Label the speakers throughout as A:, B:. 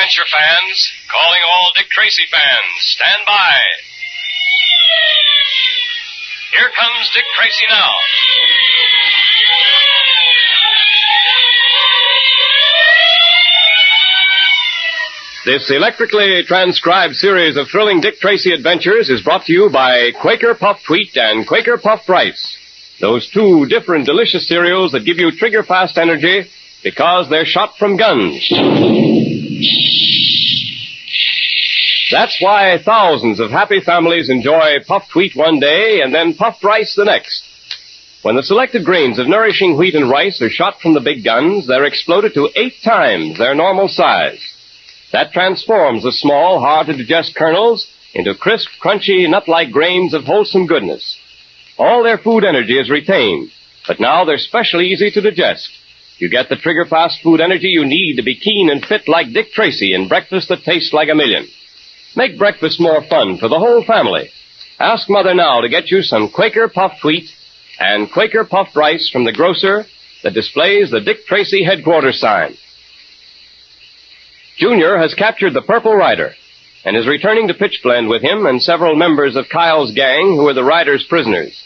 A: adventure fans, calling all Dick Tracy fans. Stand by. Here comes Dick Tracy now.
B: This electrically transcribed series of thrilling Dick Tracy adventures is brought to you by Quaker Puffed Wheat and Quaker Puffed Rice. Those two different delicious cereals that give you trigger-fast energy because they're shot from guns. That's why thousands of happy families enjoy puffed wheat one day and then puffed rice the next. When the selected grains of nourishing wheat and rice are shot from the big guns, they're exploded to 8 times their normal size. That transforms the small, hard-to-digest kernels into crisp, crunchy, nut-like grains of wholesome goodness. All their food energy is retained, but now they're specially easy to digest. You get the trigger-fast food energy you need to be keen and fit like Dick Tracy in breakfast that tastes like a million. Make breakfast more fun for the whole family. Ask Mother now to get you some Quaker Puffed Wheat and Quaker Puffed Rice from the grocer that displays the Dick Tracy headquarters sign. Junior has captured the Purple Rider and is returning to Pitchblende with him and several members of Kyle's gang who are the Rider's prisoners.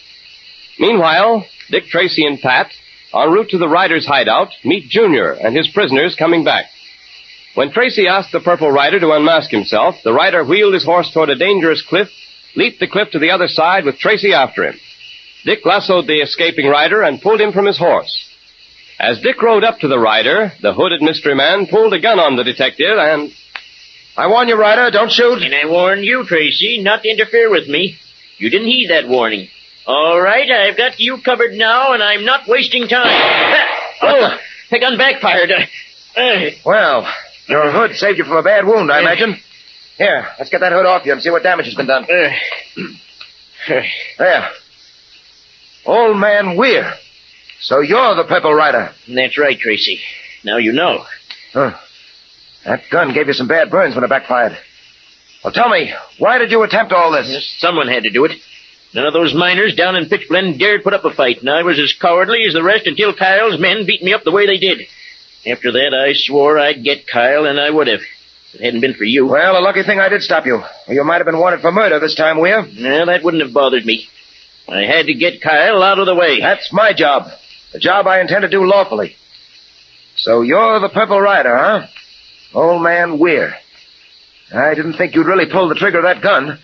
B: Meanwhile, Dick Tracy and Pat, en route to the Rider's hideout, meet Junior and his prisoners coming back. When Tracy asked the Purple Rider to unmask himself, the Rider wheeled his horse toward a dangerous cliff, leaped the cliff to the other side with Tracy after him. Dick lassoed the escaping Rider and pulled him from his horse. As Dick rode up to the Rider, the hooded mystery man pulled a gun on the detective and...
C: I warn you, Rider, don't shoot.
D: And I warned you, Tracy, not to interfere with me. You didn't heed that warning. All right, I've got you covered now, and I'm not wasting time. The gun backfired.
C: Well, your hood saved you from a bad wound, I imagine. Here, let's get that hood off you and see what damage has been done. There. Old Man Weir. So you're the Purple Rider.
D: That's right, Tracy. Now you know.
C: Huh. That gun gave you some bad burns when it backfired. Well, tell me, why did you attempt all this?
D: Yes, someone had to do it. None of those miners down in Pitchblende dared put up a fight, and I was as cowardly as the rest until Kyle's men beat me up the way they did. After that, I swore I'd get Kyle, and I would have. If it hadn't been for you.
C: Well, a lucky thing I did stop you. You might have been wanted for murder this time, Weir.
D: Well, that wouldn't have bothered me. I had to get Kyle out of the way.
C: That's my job. A job I intend to do lawfully. So you're the Purple Rider, huh? Old Man Weir. I didn't think you'd really pull the trigger of that gun.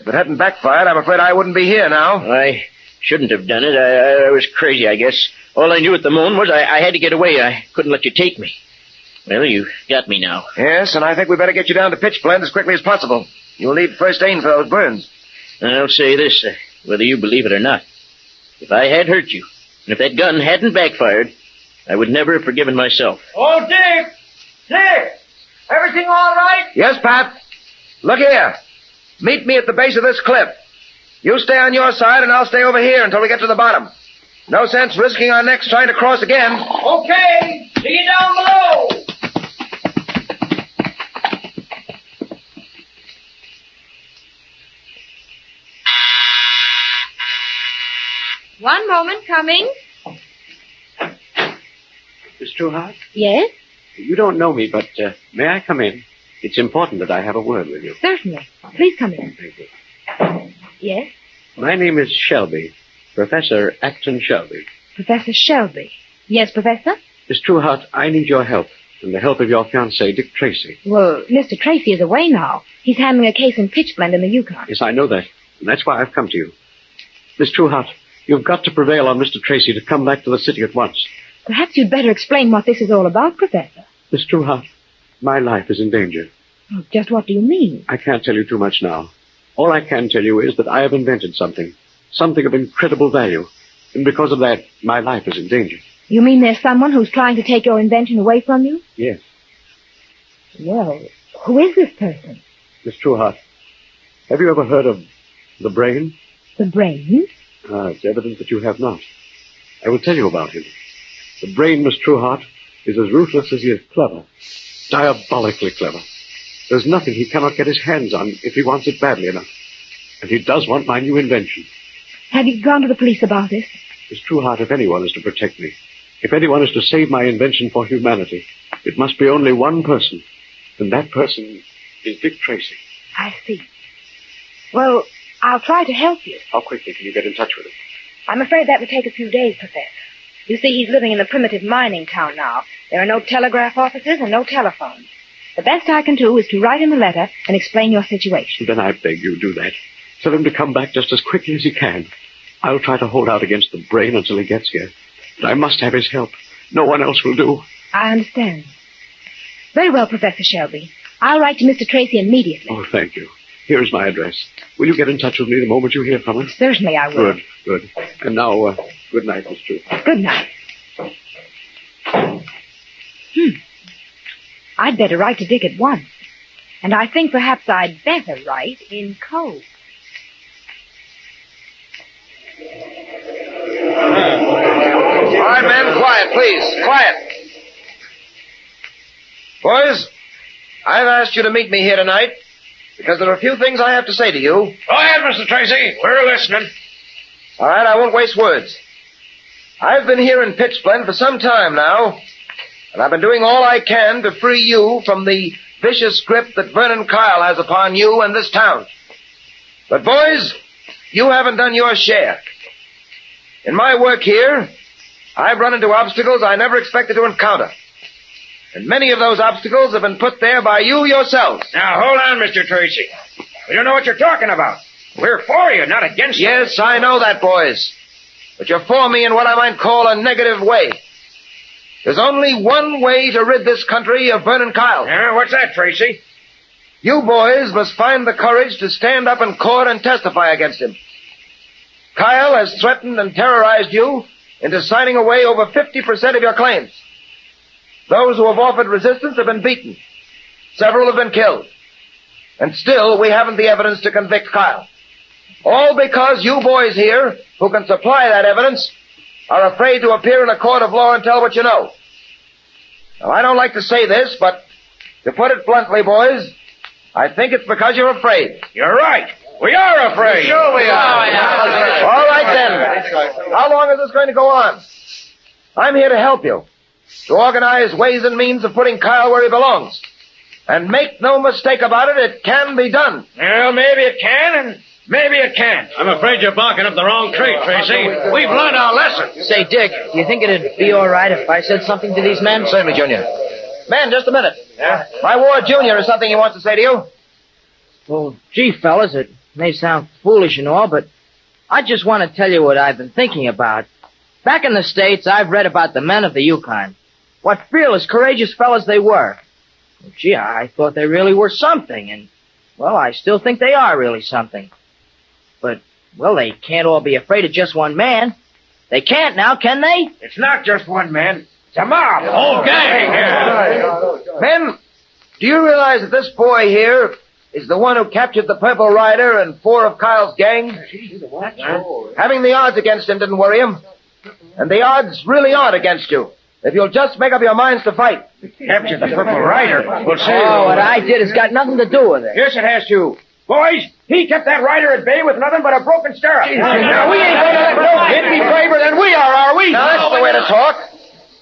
C: If it hadn't backfired, I'm afraid I wouldn't be here now.
D: I shouldn't have done it. I was crazy, I guess. All I knew at the moment was I had to get away. I couldn't let you take me. Well, you got me now.
C: Yes, and I think we better get you down to Pitchblende as quickly as possible. You'll need first aid for those burns.
D: I'll say this, whether you believe it or not. If I had hurt you, and if that gun hadn't backfired, I would never have forgiven myself.
E: Oh, Dick! Dick! Everything all right?
C: Yes, Pat. Look here. Meet me at the base of this cliff. You stay on your side, and I'll stay over here until we get to the bottom. No sense risking our necks trying to cross again.
E: Okay. See you down below.
F: One moment, coming.
G: Miss Trueheart?
F: Yes?
G: You don't know me, but may I come in? It's important that I have a word with you.
F: Certainly. Please come in.
G: Thank you.
F: Yes?
G: My name is Shelby, Professor Acton Shelby.
F: Professor Shelby. Yes, Professor?
G: Miss Trueheart, I need your help and the help of your fiancé, Dick Tracy.
F: Well, Mr. Tracy is away now. He's handling a case in Pitchblende in the Yukon.
G: Yes, I know that, and that's why I've come to you. Miss Trueheart, you've got to prevail on Mr. Tracy to come back to the city at once.
F: Perhaps you'd better explain what this is all about, Professor.
G: Miss Trueheart, my life is in danger.
F: Oh, just what do you mean?
G: I can't tell you too much now. All I can tell you is that I have invented something of incredible value, and because of that, my life is in danger.
F: You mean there's someone who's trying to take your invention away from you?
G: Yes.
F: Well, who is this person?
G: Miss Trueheart, have you ever heard of the brain?
F: The brain?
G: It's evident that you have not. I will tell you about him. The brain, Miss Trueheart, is as ruthless as he is clever. Diabolically clever. There's nothing he cannot get his hands on if he wants it badly enough. And he does want my new invention.
F: Have you gone to the police about this?
G: Miss Trueheart, if anyone is to protect me, if anyone is to save my invention for humanity, it must be only one person. then that person is Dick Tracy.
F: I see. Well, I'll try to help you.
G: How quickly can you get in touch with him?
F: I'm afraid that would take a few days, Professor. You see, he's living in a primitive mining town now. There are no telegraph offices and no telephones. The best I can do is to write him a letter and explain your situation.
G: Then I beg you do that. Tell him to come back just as quickly as he can. I'll try to hold out against the brain until he gets here. But I must have his help. No one else will do.
F: I understand. Very well, Professor Shelby. I'll write to Mr. Tracy immediately.
G: Oh, thank you. Here is my address. Will you get in touch with me the moment you hear from him?
F: Certainly I will.
G: Good. And now, good night, Miss Truth.
F: Good night. I'd better write to Dick at once. And I think perhaps I'd better write in code.
C: All right, men, quiet, please. Quiet. Boys, I've asked you to meet me here tonight because there are a few things I have to say to you.
A: Go ahead, Mr. Tracy. We're listening.
C: All right, I won't waste words. I've been here in Pitchblende for some time now, and I've been doing all I can to free you from the vicious grip that Vernon Kyle has upon you and this town. But, boys, you haven't done your share. In my work here, I've run into obstacles I never expected to encounter. And many of those obstacles have been put there by you yourselves.
E: Now, hold on, Mr. Tracy. We don't know what you're talking about. We're for you, not against you.
C: Yes, I know that, boys. But you're for me in what I might call a negative way. There's only one way to rid this country of Vernon Kyle.
E: Yeah, what's that, Tracy?
C: You boys must find the courage to stand up in court and testify against him. Kyle has threatened and terrorized you into signing away over 50% of your claims. Those who have offered resistance have been beaten. Several have been killed. And still, we haven't the evidence to convict Kyle. All because you boys here, who can supply that evidence, are afraid to appear in a court of law and tell what you know. Now, I don't like to say this, but to put it bluntly, boys, I think it's because you're afraid.
E: You're right. We are afraid.
C: Sure we are. All right, then. How long is this going to go on? I'm here to help you, to organize ways and means of putting Kyle where he belongs. And make no mistake about it, it can be done.
E: Well, maybe it can, and maybe it can't.
A: I'm afraid you're barking up the wrong tree, Tracy. We've learned our lesson.
H: Say, Dick, do you think it'd be all right if I said something to these men?
C: Certainly, Junior. Man, just a minute. Yeah? My Ward Junior has something he wants to say to you.
H: Well, gee, fellas, it may sound foolish and all, but I just want to tell you what I've been thinking about. Back in the States, I've read about the men of the Yukon. What fearless, courageous fellas they were. Well, gee, I thought they really were something, and, well, I still think they are really something. But, well, they can't all be afraid of just one man. They can't now, can they?
E: It's not just one man. It's a mob.
A: Whole gang.
C: Men, do you realize that this boy here is the one who captured the Purple Rider and 4 of Kyle's gang? Having the odds against him didn't worry him. And the odds really aren't against you, if you'll just make up your minds to fight.
E: Captured the Purple Rider. We'll see.
H: Oh, what I did has got nothing to do with it.
E: Yes, it has to. Boys, he kept that rider at bay with nothing but a broken stirrup. Now, we ain't going to let go. He'd be braver than we are we?
C: Now, that's the way to talk.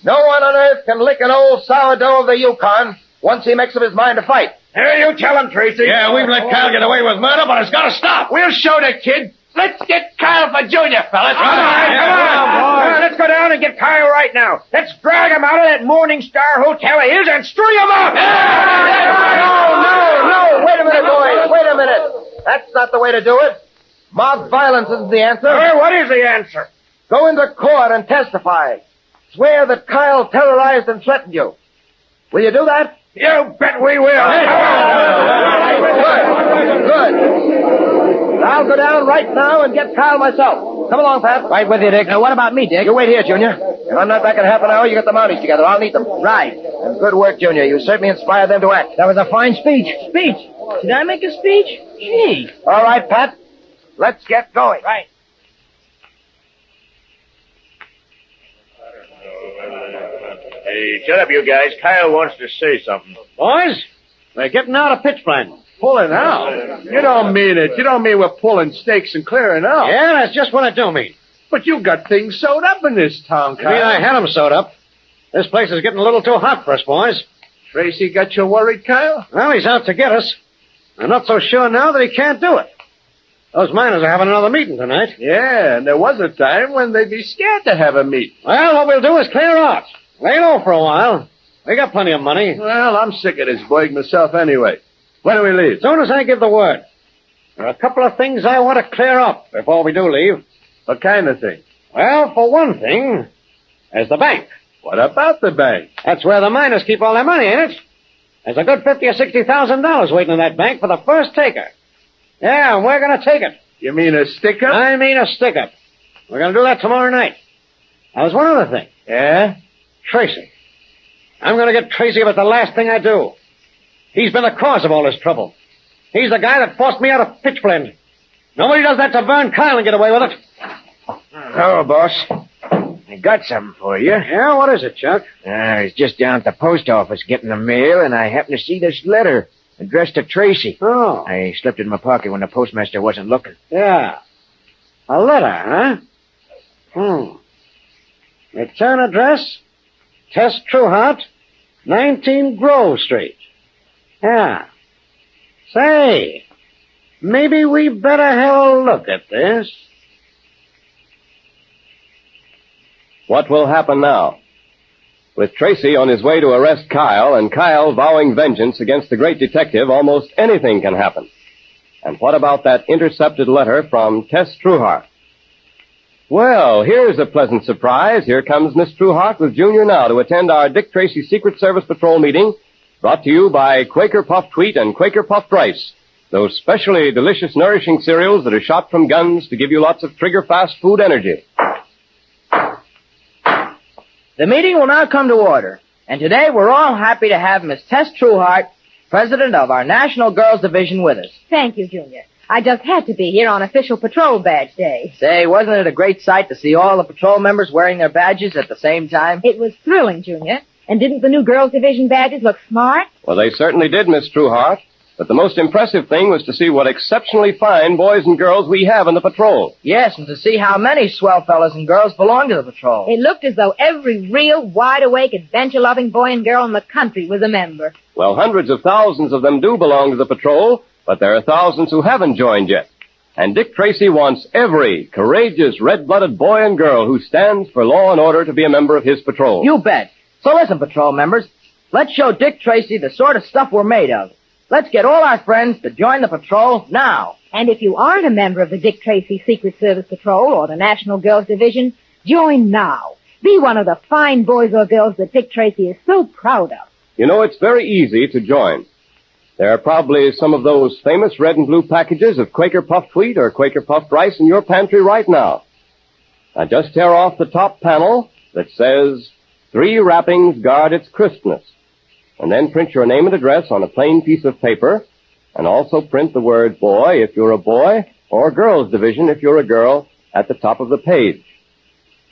C: No one on earth can lick an old sourdough of the Yukon once he makes up his mind to fight.
E: Here, you tell him, Tracy.
A: Yeah, we've let Kyle get away with murder, but it's got to stop.
E: We'll show the kid. Let's get Kyle for Junior, fellas. Come on. Let's go down and get Kyle right now. Let's drag him out of that Morning Star Hotel of his and string him up.
C: No. Wait a minute, boys. Wait a minute. That's not the way to do it. Mob violence isn't the answer.
E: Well, what is the answer?
C: Go into court and testify. Swear that Kyle terrorized and threatened you. Will you do that?
E: You bet we will.
C: Good. I'll go down right now and get Kyle myself. Come along, Pat.
H: Right with you, Dick. What about me, Dick?
C: You wait here, Junior. If I'm not back in half an hour, you get the Mounties together. I'll need them.
H: Right.
C: And good work, Junior. You certainly inspired them to act.
H: That was a fine speech. Speech? Did I make a speech? Gee.
C: All right, Pat. Let's get going.
H: Right.
D: Hey, shut up, you guys. Kyle wants to say something.
G: Boys, they're getting out of Pitchblende. Pulling out? You don't mean it. You don't mean we're pulling stakes and clearing out.
B: Yeah, that's just what I do mean.
G: But you got things sewed up in this town,
B: I mean, I had them sewed up. This place is getting a little too hot for us, boys.
E: Tracy got you worried, Kyle?
G: Well, he's out to get us. I'm not so sure now that he can't do it. Those miners are having another meeting tonight.
E: Yeah, and there was a time when they'd be scared to have a meeting.
G: Well, what we'll do is clear out. Lay low for a while. We got plenty of money.
E: Well, I'm sick of this burg myself anyway. When do we leave?
G: As soon as I give the word. There are a couple of things I want to clear up before we do leave.
E: What kind of thing?
G: Well, for one thing, there's the bank.
E: What about the bank?
G: That's where the miners keep all their money, ain't it? There's a good $50,000 or $60,000 waiting in that bank for the first taker. Yeah, and we're going to take it.
E: You mean a stick-up?
G: I mean a stick-up. We're going to do that tomorrow night. Now, there's one other thing.
E: Yeah?
G: Tracy. I'm going to get Tracy about the last thing I do. He's been the cause of all this trouble. He's the guy that forced me out of Pitchblende. Nobody does that to burn Kyle and get away with it.
C: Hello, boss. I got something for you.
G: Yeah, what is it, Chuck?
C: I was just down at the post office getting the mail, and I happened to see this letter addressed to Tracy.
G: Oh.
C: I slipped it in my pocket when the postmaster wasn't looking.
G: Yeah. A letter, huh? Return address, Tess Trueheart, 19 Grove Street. Yeah. Say, maybe we better have a look at this.
B: What will happen now? With Tracy on his way to arrest Kyle and Kyle vowing vengeance against the great detective, almost anything can happen. And what about that intercepted letter from Tess Trueheart? Well, here's a pleasant surprise. Here comes Miss Trueheart with Junior now to attend our Dick Tracy Secret Service Patrol meeting, brought to you by Quaker Puffed Wheat and Quaker Puffed Rice, those specially delicious, nourishing cereals that are shot from guns to give you lots of trigger-fast food energy.
H: The meeting will now come to order, and today we're all happy to have Miss Tess Trueheart, president of our National Girls Division, with us.
F: Thank you, Junior. I just had to be here on official patrol badge day.
H: Say, wasn't it a great sight to see all the patrol members wearing their badges at the same time?
F: It was thrilling, Junior. And didn't the new Girls Division badges look smart?
B: Well, they certainly did, Miss Trueheart. But the most impressive thing was to see what exceptionally fine boys and girls we have in the patrol.
H: Yes, and to see how many swell fellas and girls belong to the patrol.
F: It looked as though every real, wide-awake, adventure-loving boy and girl in the country was a member.
B: Well, hundreds of thousands of them do belong to the patrol, but there are thousands who haven't joined yet. And Dick Tracy wants every courageous, red-blooded boy and girl who stands for law and order to be a member of his patrol.
H: You bet. So listen, patrol members. Let's show Dick Tracy the sort of stuff we're made of. Let's get all our friends to join the patrol now.
F: And if you aren't a member of the Dick Tracy Secret Service Patrol or the National Girls Division, join now. Be one of the fine boys or girls that Dick Tracy is so proud of.
B: You know, it's very easy to join. There are probably some of those famous red and blue packages of Quaker Puffed Wheat or Quaker Puffed Rice in your pantry right now. Now, just tear off the top panel that says, 3 wrappings guard its crispness. And then print your name and address on a plain piece of paper, and also print the word boy if you're a boy, or girls division if you're a girl, at the top of the page.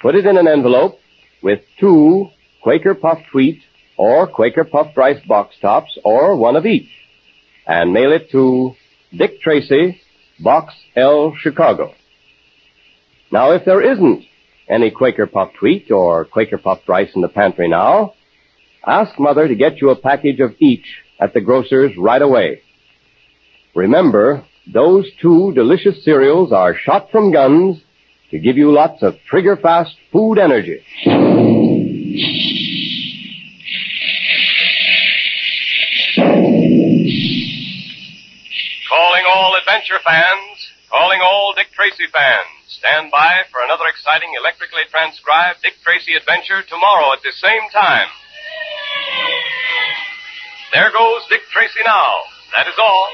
B: Put it in an envelope with 2 Quaker Puffed Wheat or Quaker Puffed Rice box tops, or one of each, and mail it to Dick Tracy, Box L, Chicago. Now, if there isn't any Quaker Puffed Wheat or Quaker Puffed Rice in the pantry now, ask Mother to get you a package of each at the grocer's right away. Remember, those 2 delicious cereals are shot from guns to give you lots of trigger-fast food energy.
A: Calling all adventure fans, calling all Dick Tracy fans. Stand by for another exciting electrically transcribed Dick Tracy adventure tomorrow at the same time. There goes Dick Tracy now. That is all.